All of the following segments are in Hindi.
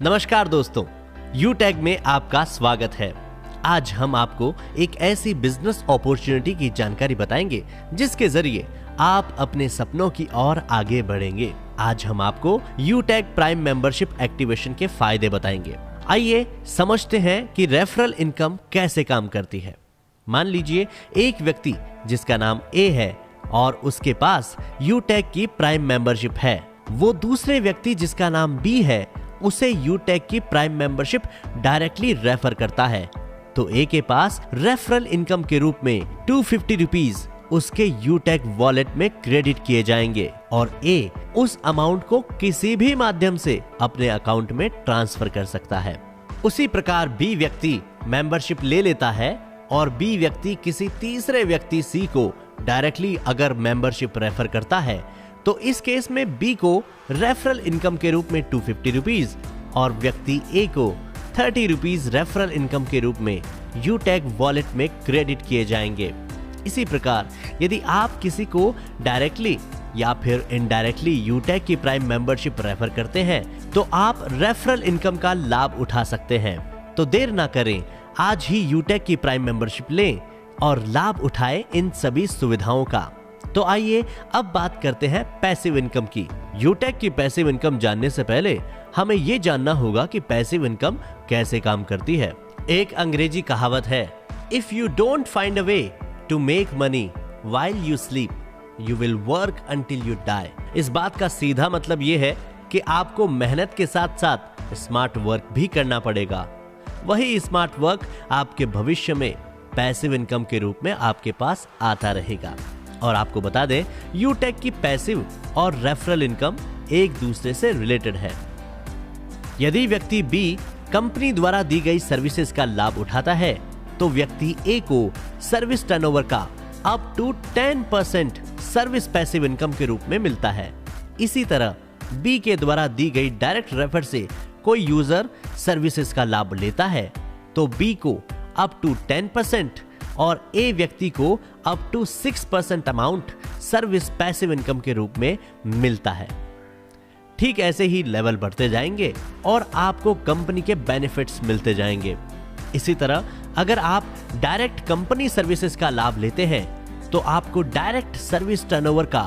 नमस्कार दोस्तों, यूटेक में आपका स्वागत है। आज हम आपको एक ऐसी बिजनेस अपॉर्चुनिटी की जानकारी बताएंगे जिसके जरिए आप अपने सपनों की ओर आगे बढ़ेंगे। आज हम आपको यूटेक प्राइम मेंबरशिप एक्टिवेशन के फायदे बताएंगे। आइए समझते हैं कि रेफरल इनकम कैसे काम करती है। मान लीजिए एक व्यक्ति जिसका नाम ए है और उसके पास यूटेक की प्राइम मेंबरशिप है, वो दूसरे व्यक्ति जिसका नाम बी है उसे यूटेक की प्राइम मेंबरशिप डायरेक्टली रेफर करता है, तो ए के पास रेफरल इनकम के रूप में 250 रुपीज उसके यूटेक वॉलेट में क्रेडिट किए जाएंगे और ए उस अमाउंट को किसी भी माध्यम से अपने अकाउंट में ट्रांसफर कर सकता है। उसी प्रकार बी व्यक्ति मेंबरशिप ले लेता है और बी व्यक्ति किसी तीसरे व्यक्ति सी को डायरेक्टली अगर मेंबरशिप रेफर करता है, तो इस केस में बी को रेफरल इनकम के रूप में 250 रुपीज और व्यक्ति ए को 30 रुपीज रेफरल इनकम के रूप में यूटेक वॉलेट में क्रेडिट किए जाएंगे। इसी प्रकार यदि आप किसी को डायरेक्टली या फिर इनडायरेक्टली यूटेक की प्राइम मेंबरशिप रेफर करते हैं, तो आप रेफरल इनकम का लाभ उठा सकते हैं। तो देर ना करें, आज ही यूटेक की प्राइम मेंबरशिप लें और लाभ उठाएं इन सभी सुविधाओं का। तो आइए अब बात करते हैं पैसिव इनकम की। यूटेक की पैसिव इनकम जानने से पहले हमें यह जानना होगा कि पैसिव इनकम कैसे काम करती है। एक अंग्रेजी कहावत है, if you don't find a way to make money while you sleep, you will work until you die. इस बात का सीधा मतलब यह है कि आपको मेहनत के साथ साथ स्मार्ट वर्क भी करना पड़ेगा। वही स्मार्ट वर्क आपके भविष्य में पैसिव इनकम के रूप में आपके पास आता रहेगा। और आपको बता दें, यूटेक की पैसिव और रेफरल इनकम एक दूसरे से रिलेटेड है। यदि व्यक्ति बी कंपनी द्वारा दी गई सर्विसेज का लाभ उठाता है, तो व्यक्ति ए को सर्विस टर्नओवर का up to 10% service passive income के रूप में मिलता है। इसी तरह बी के द्वारा दी गई डायरेक्ट रेफर से कोई यूजर सर्विसेज का लाभ लेता है, तो बी को अप टू 10% और ए व्यक्ति को up to 6% amount service passive income के रूप में मिलता है। ठीक ऐसे ही लेवल बढ़ते जाएंगे और आपको कंपनी के बेनिफिट्स मिलते जाएंगे। इसी तरह अगर आप डायरेक्ट कंपनी सर्विसेज का लाभ लेते हैं, तो आपको डायरेक्ट सर्विस टर्नओवर का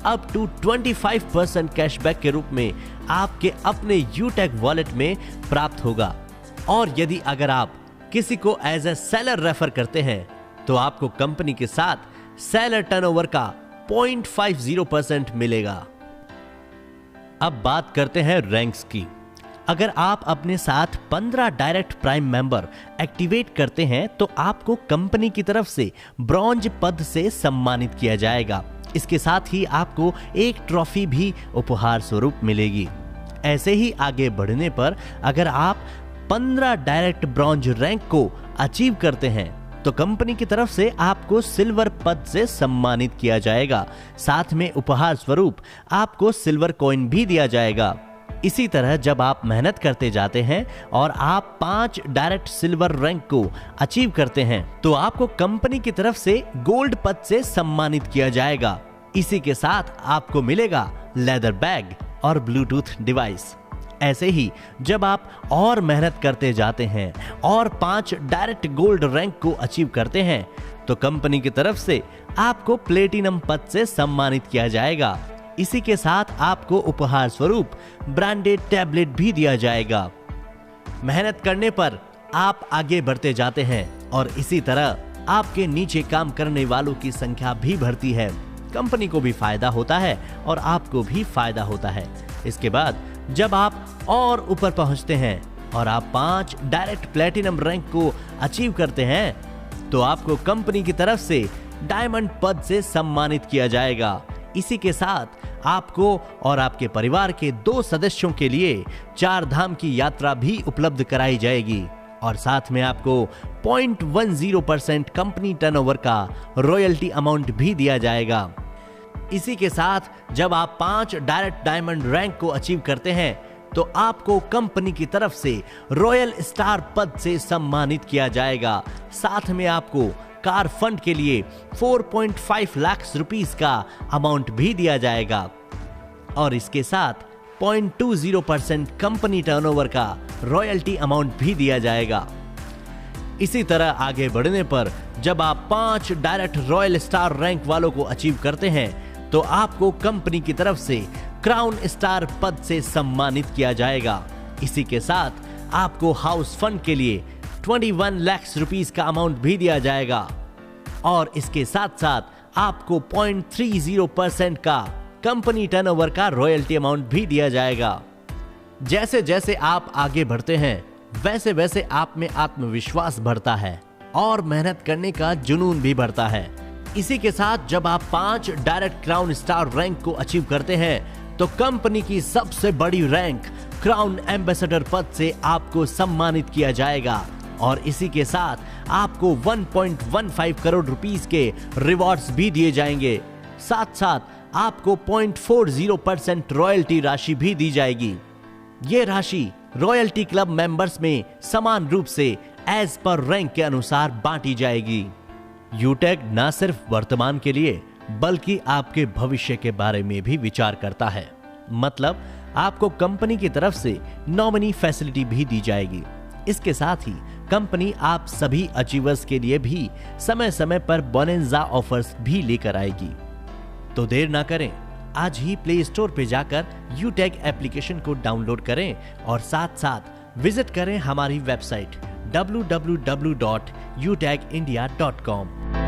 अप टू 25% कैशबैक के रूप में आपके अपने यूटेक वॉलेट में प्राप्त होगा। और यदि अगर आप किसी को एज ए सेलर रेफर करते हैं, तो आपको कंपनी के साथ सेलर टर्नओवर का 0.50% मिलेगा। अब बात करते हैं रैंक्स की। अगर आप अपने साथ 15 डायरेक्ट प्राइम मेंबर एक्टिवेट करते हैं, तो आपको कंपनी की तरफ से ब्रॉन्ज पद से सम्मानित किया जाएगा। इसके साथ ही आपको एक ट्रॉफी भी उपहार स्वरूप मिलेगी। ऐसे ही आगे बढ़ने पर अगर आप 15 डायरेक्ट ब्रॉन्ज रैंक को अचीव करते हैं, तो कंपनी की तरफ से आपको सिल्वर पद से सम्मानित किया जाएगा। साथ में उपहार स्वरूप आपको सिल्वर कॉइन भी दिया जाएगा। इसी तरह जब आप मेहनत करते जाते हैं और आप 5 डायरेक्ट सिल्वर रैंक को अचीव करते हैं, तो आपको कंपनी की तरफ से गोल्ड पद से सम्मानित किया जाएगा। इसी के साथ आपको मिलेगा लेदर बैग और ब्लूटूथ डिवाइस। ऐसे ही जब आप और मेहनत करते जाते हैं और 5 डायरेक्ट गोल्ड रैंक को अचीव करते हैं, तो कंपनी की तरफ से आपको प्लेटिनम पद से सम्मानित किया जाएगा। इसी के साथ आपको उपहार स्वरूप ब्रांडेड टैबलेट भी दिया जाएगा। मेहनत करने पर आप आगे बढ़ते जाते हैं और इसी तरह आपके नीचे काम करने वालों की संख्या भी बढ़ती है। कंपनी को भी फायदा होता है और आपको भी फायदा होता है। इसके बाद जब आप और ऊपर पहुंचते हैं और आप 5 डायरेक्ट प्लेटिनम रैंक को अचीव करते हैं, तो आपको कंपनी की तरफ से डायमंड पद से सम्मानित किया जाएगा। इसी के साथ आपको और आपके परिवार के 2 सदस्यों के लिए 4 धाम की यात्रा भी उपलब्ध कराई जाएगी और साथ में आपको 0.10% कंपनी टर्नओवर का रॉयल्टी अमाउंट भी दिया जाएगा। इसी के साथ जब आप 5 डायरेक्ट डायमंड रैंक को अचीव करते हैं, तो आपको कंपनी की तरफ से रॉयल स्टार पद से सम्मानित किया जाएगा। साथ में आपको कार फंड के लिए 4.5 लाख रुपीस का अमाउंट भी दिया जाएगा। और इसके साथ 0.20% कंपनी टर्नओवर का रॉयल्टी अमाउंट भी दिया जाएगा। इसी तरह आगे बढ़ने पर जब आप 5 डायरेक्ट रॉयल स्टार रैंक वालों को अचीव करते हैं तो आपको कंपनी की तरफ से क्राउन स्टार पद से सम्मानित किया जाएगा। इसी के साथ आपको हाउस फंड के लिए 21 लाख रुपीस का अमाउंट भी दिया जाएगा और इसके साथ साथ आपको 0.30% का कंपनी टर्नओवर का रॉयल्टी अमाउंट भी दिया जाएगा। जैसे जैसे आप आगे बढ़ते हैं वैसे वैसे आप में आत्मविश्वास बढ़ता है और मेहनत करने का जुनून भी बढ़ता है। इसी के साथ जब आप 5 डायरेक्ट क्राउन स्टार रैंक को अचीव करते हैं तो कंपनी की सबसे बड़ी रैंक क्राउन एम्बेसडर पद से आपको सम्मानित किया जाएगा और इसी के साथ आपको 1.15 करोड़ रुपीस के रिवॉर्ड्स भी दिए जाएंगे। साथ साथ आपको 0.40% रॉयल्टी राशि भी दी जाएगी। ये राशि रॉयल्टी क्लब मेंबर्स में समान रूप से एज पर रैंक के अनुसार बांटी जाएगी। यूटैग न सिर्फ वर्तमान के लिए बल्कि आपके भविष्य के बारे में भी विचार करता है। मतलब आपको कंपनी की तरफ से नॉमिनी फैसिलिटी भी दी जाएगी। इसके साथ ही कंपनी आप सभी अचीवर्स के लिए भी समय समय पर बोनेंजा ऑफर्स भी लेकर आएगी। तो देर ना करें, आज ही प्ले स्टोर पे जाकर यूटैग एप्लीकेशन को डाउनलोड करें और साथ साथ विजिट करें हमारी वेबसाइट www.utagindia.com।